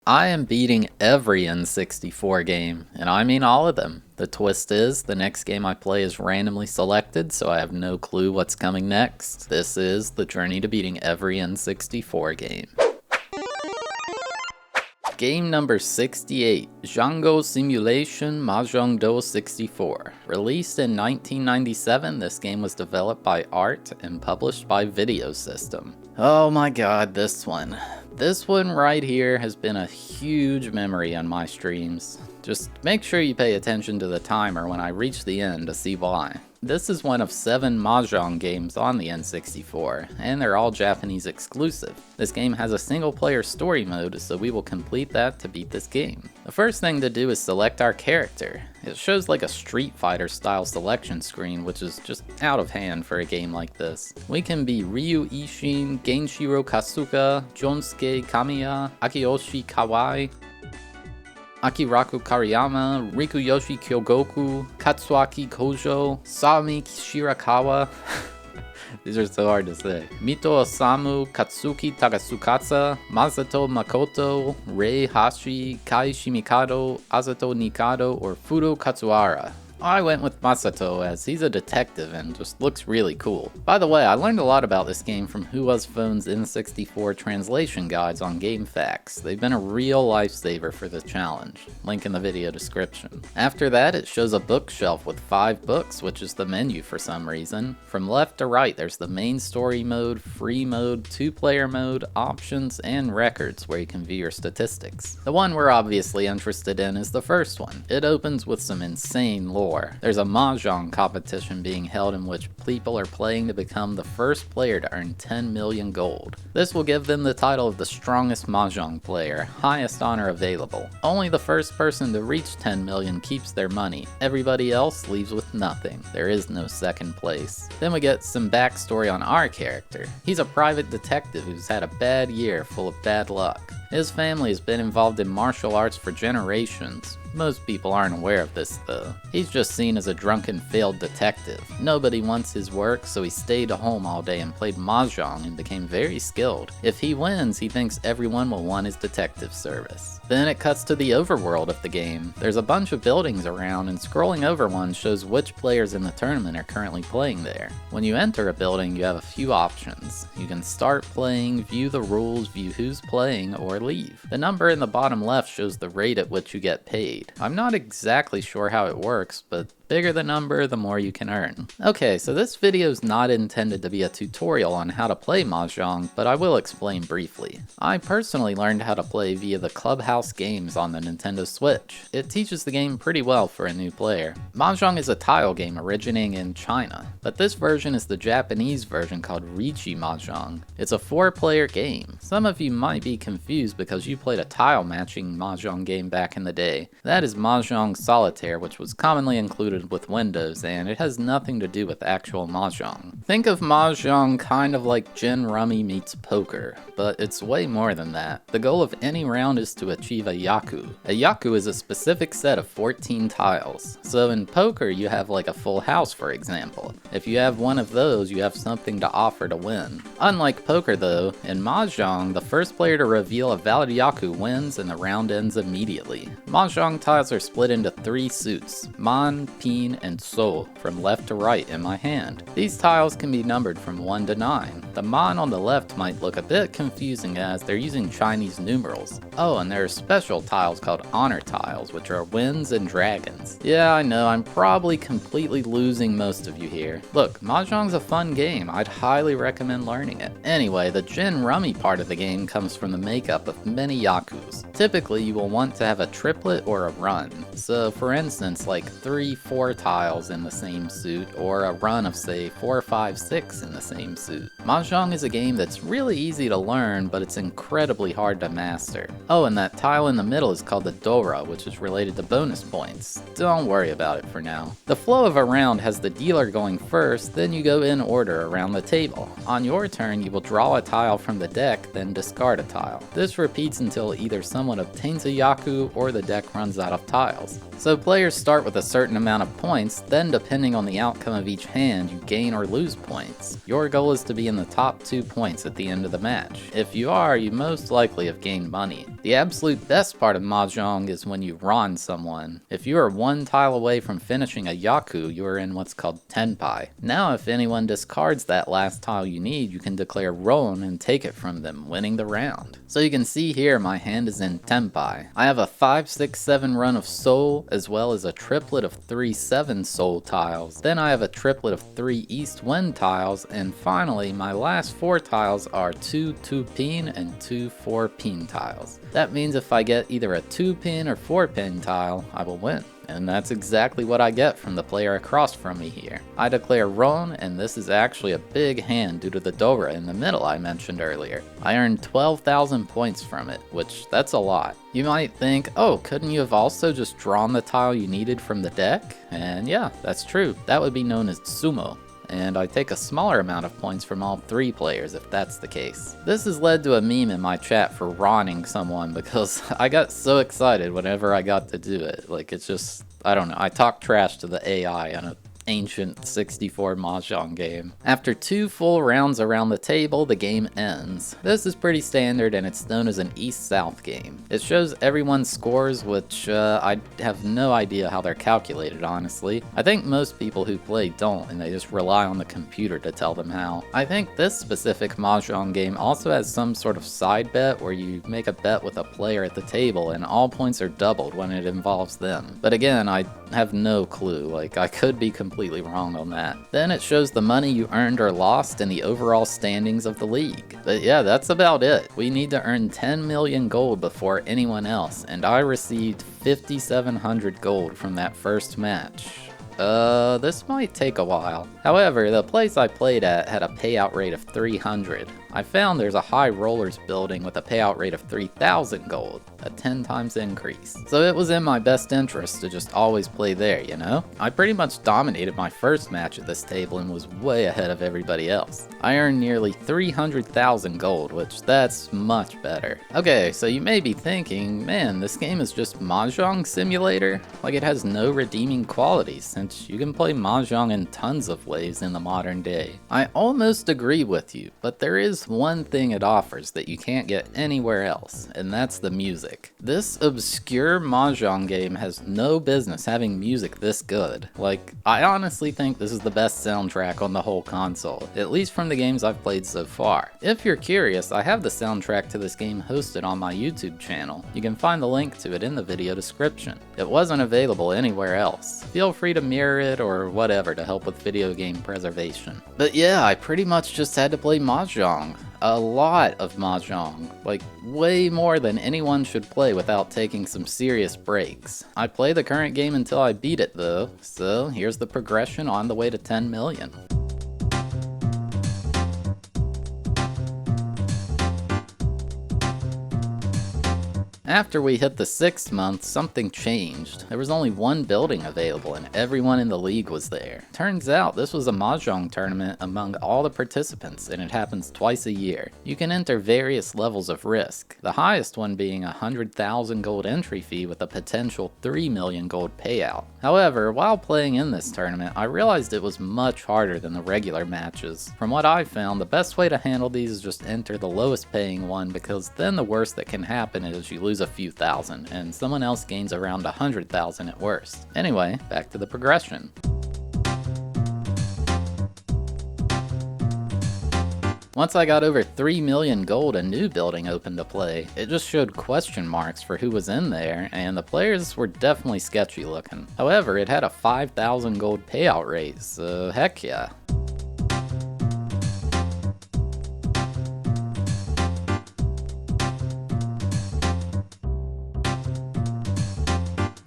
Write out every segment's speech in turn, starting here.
I am beating every N64 game, and I mean all of them. The twist is, the next game I play is randomly selected, so I have no clue what's coming next. This is the journey to beating every N64 game. Game number 68, Jango Simulation Mahjong-do 64. Released in 1997, this game was developed by Art and published by Video System. Oh my god, this one. This one right here has been a huge memory on my streams. Just make sure you pay attention to the timer when I reach the end to see why. This is one of 7 Mahjong games on the N64, and they're all Japanese exclusive. This game has a single player story mode, so we will complete that to beat this game. The first thing to do is select our character. It shows like a Street Fighter style selection screen, which is just out of hand for a game like this. We can be Ryu Ishin, Genshiro Kasuga, Jonsuke Kamiya, Akiyoshi Kawai, Akiraku Kariyama, Rikuyoshi Kyogoku, Katsuaki Kojo, Sami Shirakawa. These are so hard to say. Mito Osamu, Katsuki Takasukasa, Masato Makoto, Rei Hashi, Kai Shimikado, Asato Nikado, or Fudo Katsuhara. I went with Masato as he's a detective and just looks really cool. By the way, I learned a lot about this game from Who Was Phone's N64 translation guides on GameFAQs. They've been a real lifesaver for this challenge. Link in the video description. After that, it shows a bookshelf with 5 books, which is the menu for some reason. From left to right, there's the main story mode, free mode, 2-player mode, options, and records where you can view your statistics. The one we're obviously interested in is the first one. It opens with some insane lore. There's a Mahjong competition being held in which people are playing to become the first player to earn 10 million gold. This will give them the title of the strongest Mahjong player, highest honor available. Only the first person to reach 10 million keeps their money. Everybody else leaves with nothing. There is no second place. Then we get some backstory on our character. He's a private detective who's had a bad year full of bad luck. His family has been involved in martial arts for generations. Most people aren't aware of this though. He's just seen as a drunken failed detective. Nobody wants his work, so he stayed home all day and played Mahjong and became very skilled. If he wins, he thinks everyone will want his detective service. Then it cuts to the overworld of the game. There's a bunch of buildings around, and scrolling over one shows which players in the tournament are currently playing there. When you enter a building, you have a few options. You can start playing, view the rules, view who's playing, or leave. The number in the bottom left shows the rate at which you get paid. I'm not exactly sure how it works, but bigger the number, the more you can earn. Okay, so this video is not intended to be a tutorial on how to play Mahjong, but I will explain briefly. I personally learned how to play via the Clubhouse games on the Nintendo Switch. It teaches the game pretty well for a new player. Mahjong is a tile game originating in China, but this version is the Japanese version called Riichi Mahjong. It's a 4-player game. Some of you might be confused because you played a tile matching Mahjong game back in the day. That is Mahjong Solitaire, which was commonly included with Windows, and it has nothing to do with actual Mahjong. Think of Mahjong kind of like gin rummy meets poker, but it's way more than that. The goal of any round is to achieve a yaku. A yaku is a specific set of 14 tiles. So in poker, you have like a full house, for example. If you have one of those, you have something to offer to win. Unlike poker though, in Mahjong, the first player to reveal a valid yaku wins and the round ends immediately. Mahjong tiles are split into 3 suits: Man, Pin, and So, from left to right in my hand. These tiles can be numbered from 1 to 9. The Man on the left might look a bit confusing as they're using Chinese numerals. Oh, and there are special tiles called honor tiles, which are winds and dragons. Yeah, I know, I'm probably completely losing most of you here. Look, Mahjong's a fun game. I'd highly recommend learning it. Anyway, the gin rummy part of the game comes from the makeup of many yakus. Typically, you will want to have a triplet or a run. So for instance, like 3-4 tiles in the same suit, or a run of say 4, 5, 6 in the same suit. Mahjong is a game that's really easy to learn, but it's incredibly hard to master. Oh, and that tile in the middle is called the Dora, which is related to bonus points. Don't worry about it for now. The flow of a round has the dealer going first, then you go in order around the table. On your turn, you will draw a tile from the deck, then discard a tile. This repeats until either someone obtains a yaku or the deck runs out of tiles. So players start with a certain amount of points, then depending on the outcome of each hand, you gain or lose lose points. Your goal is to be in the top 2 points at the end of the match. If you are, you most likely have gained money. The absolute best part of Mahjong is when you ron someone. If you are one tile away from finishing a Yaku, you are in what's called Tenpai. Now if anyone discards that last tile you need, you can declare Ron and take it from them, winning the round. So you can see here my hand is in Tenpai. I have a 5, 6, 7 run of Soul, as well as a triplet of 3, 7 Soul tiles. Then I have a triplet of 3 East Wind tiles, and finally my last 4 tiles are 2 2-pin and 2 4-pin tiles. That means if I get either a 2-pin or 4-pin tile, I will win. And that's exactly what I get from the player across from me here. I declare Ron, and this is actually a big hand due to the Dora in the middle I mentioned earlier. I earned 12,000 points from it, which that's a lot. You might think, oh, couldn't you have also just drawn the tile you needed from the deck? And yeah, that's true. That would be known as Sumo. And I take a smaller amount of points from all 3 players if that's the case. This has led to a meme in my chat for ronning someone because I got so excited whenever I got to do it. Like, it's just, I don't know, I talk trash to the AI on a ancient 64 Mahjong game. After 2 full rounds around the table, the game ends. This is pretty standard and it's known as an East-South game. It shows everyone's scores, which I have no idea how they're calculated, honestly. I think most people who play don't, and they just rely on the computer to tell them how. I think this specific Mahjong game also has some sort of side bet where you make a bet with a player at the table and all points are doubled when it involves them. But again, I have no clue. Like, I could be completely wrong on that. Then it shows the money you earned or lost and the overall standings of the league. But yeah, that's about it. We need to earn 10 million gold before anyone else, and I received 5,700 gold from that first match. This might take a while. However, the place I played at had a payout rate of 300. I found there's a high rollers building with a payout rate of 3,000 gold, a 10 times increase. So it was in my best interest to just always play there, you know? I pretty much dominated my first match at this table and was way ahead of everybody else. I earned nearly 300,000 gold, which that's much better. Okay, so you may be thinking, man, this game is just Mahjong Simulator? Like, it has no redeeming qualities since you can play Mahjong in tons of ways in the modern day. I almost agree with you, but there is one thing it offers that you can't get anywhere else, and that's the music. This obscure Mahjong game has no business having music this good. Like, I honestly think this is the best soundtrack on the whole console, at least from the games I've played so far. If you're curious, I have the soundtrack to this game hosted on my YouTube channel. You can find the link to it in the video description. It wasn't available anywhere else. Feel free to mirror it or whatever to help with video game preservation. But yeah, I pretty much just had to play Mahjong. A lot of Mahjong, like way more than anyone should play without taking some serious breaks. I play the current game until I beat it though, so here's the progression on the way to 10 million. After we hit the 6th month, something changed. There was only one building available and everyone in the league was there. Turns out this was a Mahjong tournament among all the participants and it happens twice a year. You can enter various levels of risk, the highest one being a 100,000 gold entry fee with a potential 3 million gold payout. However, while playing in this tournament, I realized it was much harder than the regular matches. From what I found, the best way to handle these is just enter the lowest paying one, because then the worst that can happen is you lose a few thousand, and someone else gains around 100,000 at worst. Anyway, back to the progression. Once I got over 3 million gold, a new building opened to play. It just showed question marks for who was in there, and the players were definitely sketchy looking. However, it had a 5,000 gold payout rate, so heck yeah.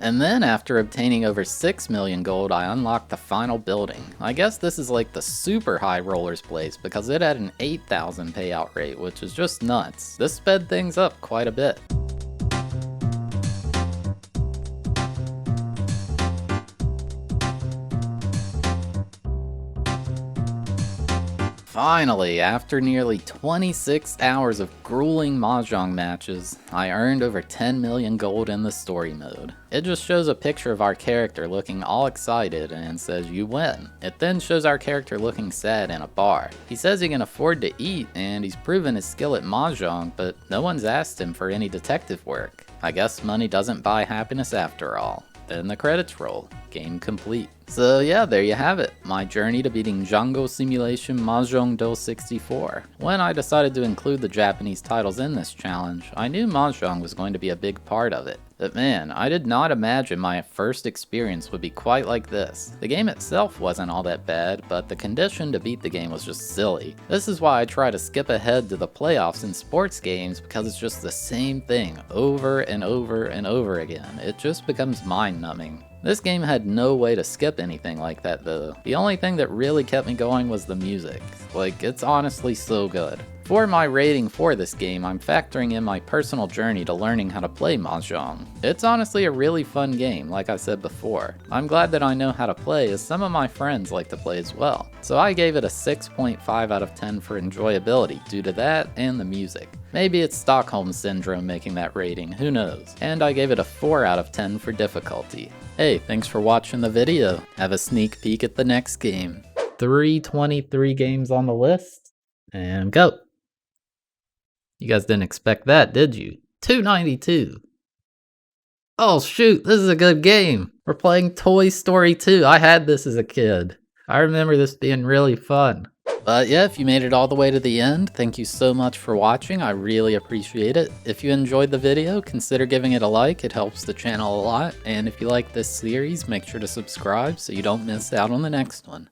And then after obtaining over 6 million gold, I unlocked the final building. I guess this is like the super high rollers place because it had an 8,000 payout rate, which is just nuts. This sped things up quite a bit. Finally, after nearly 26 hours of grueling Mahjong matches, I earned over 10 million gold in the story mode. It just shows a picture of our character looking all excited and says you win. It then shows our character looking sad in a bar. He says he can afford to eat and he's proven his skill at Mahjong, but no one's asked him for any detective work. I guess money doesn't buy happiness after all. Then the credits roll. Game complete. So yeah, there you have it. My journey to beating Jango Simulation Mahjong-do 64. When I decided to include the Japanese titles in this challenge, I knew Mahjong was going to be a big part of it. But man, I did not imagine my first experience would be quite like this. The game itself wasn't all that bad, but the condition to beat the game was just silly. This is why I try to skip ahead to the playoffs in sports games, because it's just the same thing over and over and over again. It just becomes mind-numbing. This game had no way to skip anything like that though. The only thing that really kept me going was the music. Like, it's honestly so good. For my rating for this game, I'm factoring in my personal journey to learning how to play Mahjong. It's honestly a really fun game, like I said before. I'm glad that I know how to play, as some of my friends like to play as well. So I gave it a 6.5 out of 10 for enjoyability due to that and the music. Maybe it's Stockholm Syndrome making that rating, who knows. And I gave it a 4 out of 10 for difficulty. Hey, thanks for watching the video. Have a sneak peek at the next game. 323 games on the list, and go. You guys didn't expect that, did you? 292. Oh shoot, this is a good game. We're playing Toy Story 2. I had this as a kid. I remember this being really fun. But yeah, if you made it all the way to the end, thank you so much for watching. I really appreciate it. If you enjoyed the video, consider giving it a like. It helps the channel a lot. And if you like this series, make sure to subscribe so you don't miss out on the next one.